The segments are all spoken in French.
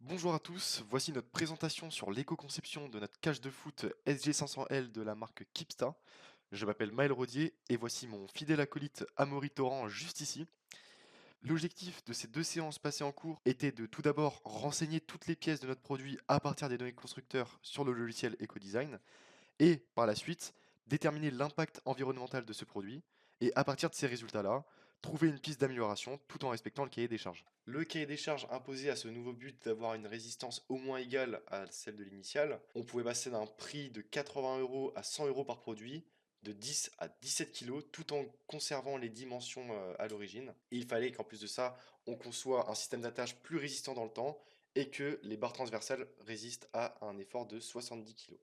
Bonjour à tous, voici notre présentation sur l'éco-conception de notre cage de foot SG500L de la marque Kipsta. Je m'appelle Maël Rodier et voici mon fidèle acolyte Amaury Torrent juste ici. L'objectif de ces deux séances passées en cours était de tout d'abord renseigner toutes les pièces de notre produit à partir des données constructeurs sur le logiciel EcoDesign et par la suite déterminer l'impact environnemental de ce produit et à partir de ces résultats-là, trouver une piste d'amélioration tout en respectant le cahier des charges. Le cahier des charges imposait à ce nouveau but d'avoir une résistance au moins égale à celle de l'initiale. On pouvait passer d'un prix de 80 € à 100 € par produit, de 10 à 17 kg, tout en conservant les dimensions à l'origine. Et il fallait qu'en plus de ça, on conçoit un système d'attache plus résistant dans le temps et que les barres transversales résistent à un effort de 70 kg.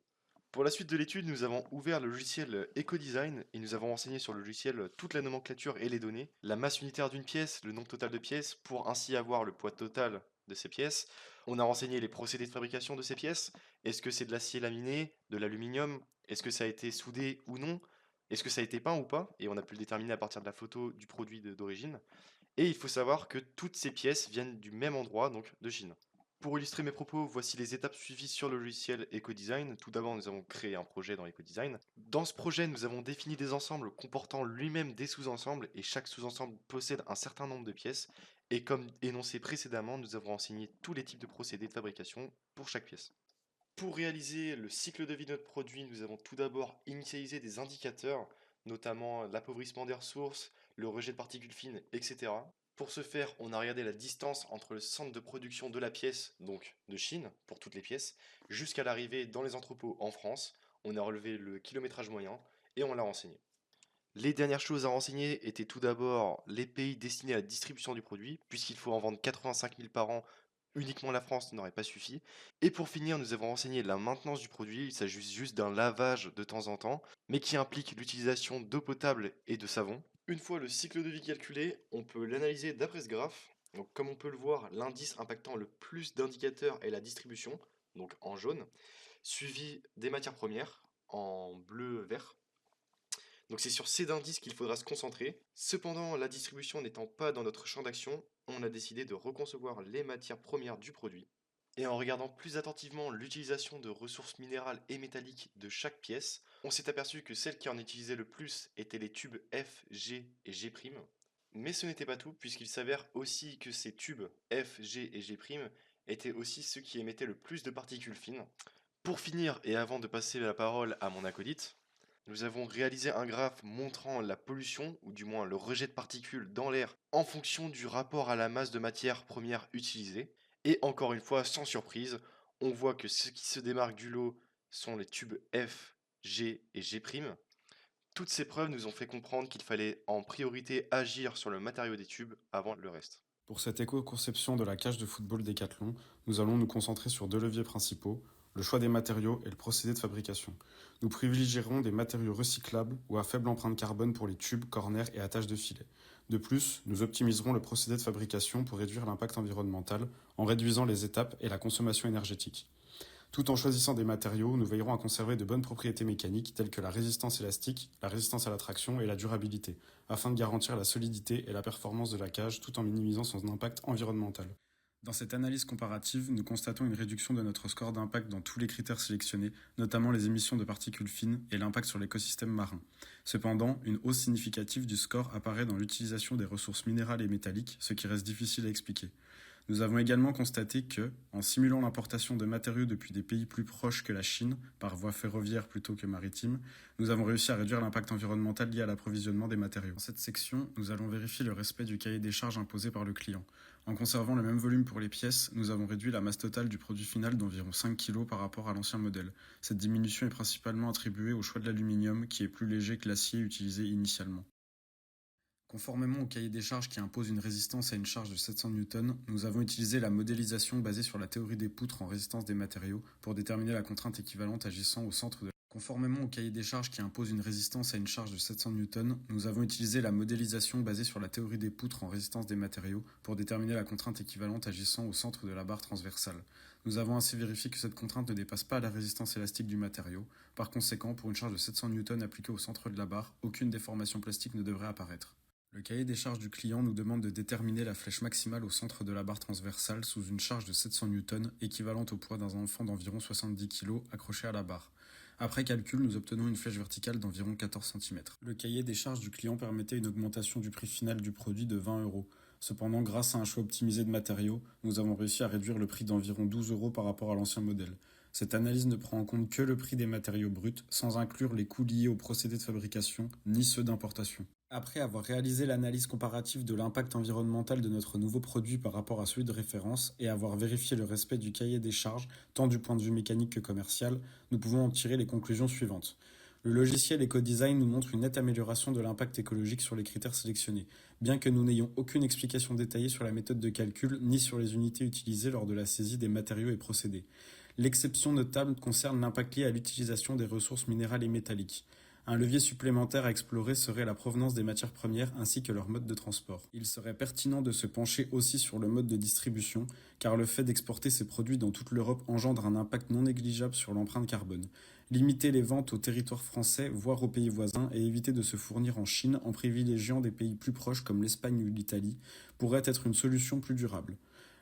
Pour la suite de l'étude, nous avons ouvert le logiciel EcoDesign et nous avons renseigné sur le logiciel toute la nomenclature et les données, la masse unitaire d'une pièce, le nombre total de pièces, pour ainsi avoir le poids total de ces pièces. On a renseigné les procédés de fabrication de ces pièces. Est-ce que c'est de l'acier laminé, de l'aluminium? Est-ce que ça a été soudé ou non? Est-ce que ça a été peint ou pas? Et on a pu le déterminer à partir de la photo du produit d'origine. Et il faut savoir que toutes ces pièces viennent du même endroit, donc de Chine. Pour illustrer mes propos, voici les étapes suivies sur le logiciel EcoDesign. Tout d'abord, nous avons créé un projet dans EcoDesign. Dans ce projet, nous avons défini des ensembles comportant lui-même des sous-ensembles et chaque sous-ensemble possède un certain nombre de pièces. Et comme énoncé précédemment, nous avons renseigné tous les types de procédés de fabrication pour chaque pièce. Pour réaliser le cycle de vie de notre produit, nous avons tout d'abord initialisé des indicateurs, notamment l'appauvrissement des ressources, le rejet de particules fines, etc. Pour ce faire, on a regardé la distance entre le centre de production de la pièce, donc de Chine, pour toutes les pièces, jusqu'à l'arrivée dans les entrepôts en France. On a relevé le kilométrage moyen et on l'a renseigné. Les dernières choses à renseigner étaient tout d'abord les pays destinés à la distribution du produit, puisqu'il faut en vendre 85 000 par an. Uniquement la France n'aurait pas suffi. Et pour finir, nous avons renseigné la maintenance du produit. Il s'agit juste d'un lavage de temps en temps, mais qui implique l'utilisation d'eau potable et de savon. Une fois le cycle de vie calculé, on peut l'analyser d'après ce graphe. Donc, comme on peut le voir, l'indice impactant le plus d'indicateurs est la distribution, donc en jaune, suivi des matières premières en bleu-vert. Donc c'est sur ces indices qu'il faudra se concentrer. Cependant, la distribution n'étant pas dans notre champ d'action, on a décidé de reconcevoir les matières premières du produit. Et en regardant plus attentivement l'utilisation de ressources minérales et métalliques de chaque pièce, on s'est aperçu que celles qui en utilisaient le plus étaient les tubes F, G et G'. Mais ce n'était pas tout, puisqu'il s'avère aussi que ces tubes F, G et G' étaient aussi ceux qui émettaient le plus de particules fines. Pour finir, et avant de passer la parole à mon acolyte, nous avons réalisé un graphe montrant la pollution, ou du moins le rejet de particules dans l'air, en fonction du rapport à la masse de matière première utilisée. Et encore une fois, sans surprise, on voit que ce qui se démarque du lot sont les tubes F, G et G'. Toutes ces preuves nous ont fait comprendre qu'il fallait en priorité agir sur le matériau des tubes avant le reste. Pour cette éco-conception de la cage de football Décathlon, nous allons nous concentrer sur deux leviers principaux, le choix des matériaux et le procédé de fabrication. Nous privilégierons des matériaux recyclables ou à faible empreinte carbone pour les tubes, corners et attaches de filets. De plus, nous optimiserons le procédé de fabrication pour réduire l'impact environnemental en réduisant les étapes et la consommation énergétique. Tout en choisissant des matériaux, nous veillerons à conserver de bonnes propriétés mécaniques telles que la résistance élastique, la résistance à la traction et la durabilité, afin de garantir la solidité et la performance de la cage tout en minimisant son impact environnemental. Dans cette analyse comparative, nous constatons une réduction de notre score d'impact dans tous les critères sélectionnés, notamment les émissions de particules fines et l'impact sur l'écosystème marin. Cependant, une hausse significative du score apparaît dans l'utilisation des ressources minérales et métalliques, ce qui reste difficile à expliquer. Nous avons également constaté que, en simulant l'importation de matériaux depuis des pays plus proches que la Chine, par voie ferroviaire plutôt que maritime, nous avons réussi à réduire l'impact environnemental lié à l'approvisionnement des matériaux. Dans cette section, nous allons vérifier le respect du cahier des charges imposé par le client. En conservant le même volume pour les pièces, nous avons réduit la masse totale du produit final d'environ 5 kg par rapport à l'ancien modèle. Cette diminution est principalement attribuée au choix de l'aluminium qui est plus léger que l'acier utilisé initialement. Conformément au cahier des charges qui impose une résistance à une charge de 700 N, nous avons utilisé la modélisation basée sur la théorie des poutres en résistance des matériaux pour déterminer la contrainte équivalente agissant au centre de. Conformément au cahier des charges qui impose une résistance à une charge de 700 N, nous avons utilisé la modélisation basée sur la théorie des poutres en résistance des matériaux pour déterminer la contrainte équivalente agissant au centre de la barre transversale. Nous avons ainsi vérifié que cette contrainte ne dépasse pas la résistance élastique du matériau. Par conséquent, pour une charge de 700 N appliquée au centre de la barre, aucune déformation plastique ne devrait apparaître. Le cahier des charges du client nous demande de déterminer la flèche maximale au centre de la barre transversale sous une charge de 700 N, équivalente au poids d'un enfant d'environ 70 kg accroché à la barre. Après calcul, nous obtenons une flèche verticale d'environ 14 cm. Le cahier des charges du client permettait une augmentation du prix final du produit de 20 euros. Cependant, grâce à un choix optimisé de matériaux, nous avons réussi à réduire le prix d'environ 12 euros par rapport à l'ancien modèle. Cette analyse ne prend en compte que le prix des matériaux bruts, sans inclure les coûts liés au procédé de fabrication, ni ceux d'importation. Après avoir réalisé l'analyse comparative de l'impact environnemental de notre nouveau produit par rapport à celui de référence et avoir vérifié le respect du cahier des charges, tant du point de vue mécanique que commercial, nous pouvons en tirer les conclusions suivantes. Le logiciel EcoDesign nous montre une nette amélioration de l'impact écologique sur les critères sélectionnés, bien que nous n'ayons aucune explication détaillée sur la méthode de calcul ni sur les unités utilisées lors de la saisie des matériaux et procédés. L'exception notable concerne l'impact lié à l'utilisation des ressources minérales et métalliques. Un levier supplémentaire à explorer serait la provenance des matières premières ainsi que leur mode de transport. Il serait pertinent de se pencher aussi sur le mode de distribution, car le fait d'exporter ces produits dans toute l'Europe engendre un impact non négligeable sur l'empreinte carbone. Limiter les ventes au territoire français, voire aux pays voisins, et éviter de se fournir en Chine en privilégiant des pays plus proches comme l'Espagne ou l'Italie, pourrait être une solution plus durable.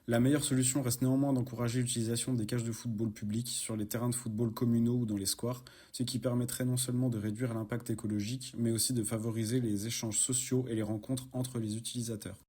La meilleure solution reste néanmoins d'encourager l'utilisation des cages de football publiques sur les terrains de football communaux ou dans les squares, ce qui permettrait non seulement de réduire l'impact écologique, mais aussi de favoriser les échanges sociaux et les rencontres entre les utilisateurs.